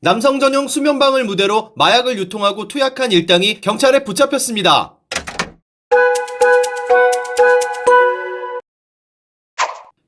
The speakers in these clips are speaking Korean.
남성 전용 수면방을 무대로 마약을 유통하고 투약한 일당이 경찰에 붙잡혔습니다.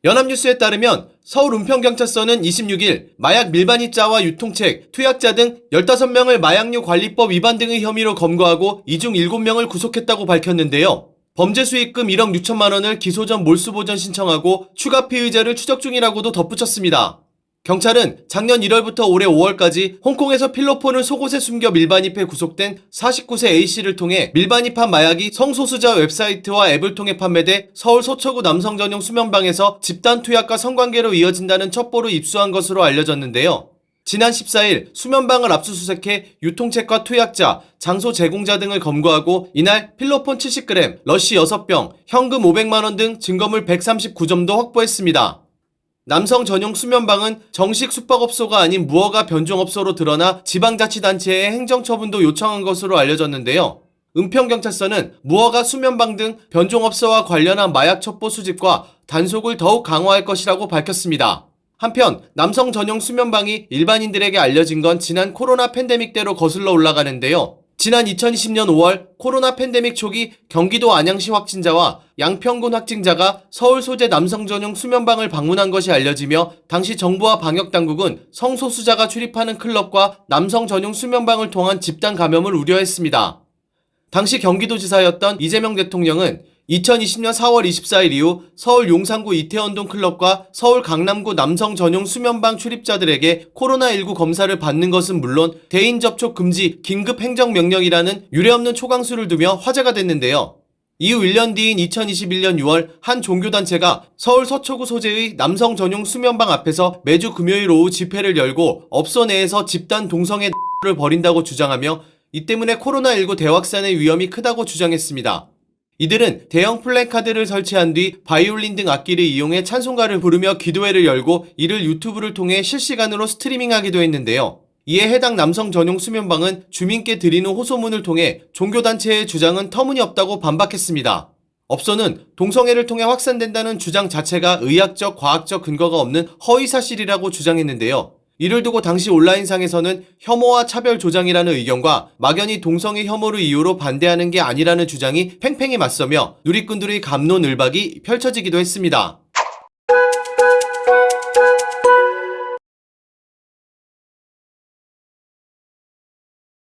연합뉴스에 따르면 서울 은평경찰서는 26일 마약 밀반입자와 유통책, 투약자 등 15명을 마약류 관리법 위반 등의 혐의로 검거하고 이 중 7명을 구속했다고 밝혔는데요. 범죄 수익금 1억 6천만 원을 기소 전 몰수보전 신청하고 추가 피의자를 추적 중이라고도 덧붙였습니다. 경찰은 작년 1월부터 올해 5월까지 홍콩에서 필로폰을 속옷에 숨겨 밀반입해 구속된 49세 A씨를 통해 밀반입한 마약이 성소수자 웹사이트와 앱을 통해 판매돼 서울 서초구 남성 전용 수면방에서 집단 투약과 성관계로 이어진다는 첩보로 입수한 것으로 알려졌는데요. 지난 14일 수면방을 압수수색해 유통책과 투약자, 장소 제공자 등을 검거하고 이날 필로폰 70g, 러쉬 6병, 현금 500만 원 등 증거물 139점도 확보했습니다. 남성 전용 수면방은 정식 숙박업소가 아닌 무허가 변종업소로 드러나 지방자치단체에 행정처분도 요청한 것으로 알려졌는데요. 은평경찰서는 무허가 수면방 등 변종업소와 관련한 마약 첩보 수집과 단속을 더욱 강화할 것이라고 밝혔습니다. 한편 남성 전용 수면방이 일반인들에게 알려진 건 지난 코로나 팬데믹 때로 거슬러 올라가는데요. 지난 2020년 5월 코로나 팬데믹 초기 경기도 안양시 확진자와 양평군 확진자가 서울 소재 남성 전용 수면방을 방문한 것이 알려지며 당시 정부와 방역당국은 성소수자가 출입하는 클럽과 남성 전용 수면방을 통한 집단 감염을 우려했습니다. 당시 경기도지사였던 이재명 대통령은 2020년 4월 24일 이후 서울 용산구 이태원동 클럽과 서울 강남구 남성 전용 수면방 출입자들에게 코로나19 검사를 받는 것은 물론 대인 접촉 금지 긴급 행정명령이라는 유례없는 초강수를 두며 화제가 됐는데요. 이후 1년 뒤인 2021년 6월 한 종교단체가 서울 서초구 소재의 남성 전용 수면방 앞에서 매주 금요일 오후 집회를 열고 업소 내에서 집단 동성애 를 벌인다고 주장하며 이 때문에 코로나19 대확산의 위험이 크다고 주장했습니다. 이들은 대형 플래카드를 설치한 뒤 바이올린 등 악기를 이용해 찬송가를 부르며 기도회를 열고 이를 유튜브를 통해 실시간으로 스트리밍하기도 했는데요. 이에 해당 남성 전용 수면방은 주민께 드리는 호소문을 통해 종교단체의 주장은 터무니없다고 반박했습니다. 업소는 동성애를 통해 확산된다는 주장 자체가 의학적, 과학적 근거가 없는 허위사실이라고 주장했는데요. 이를 두고 당시 온라인상에서는 혐오와 차별 조장이라는 의견과 막연히 동성애 혐오를 이유로 반대하는 게 아니라는 주장이 팽팽히 맞서며 누리꾼들의 갑론을박이 펼쳐지기도 했습니다.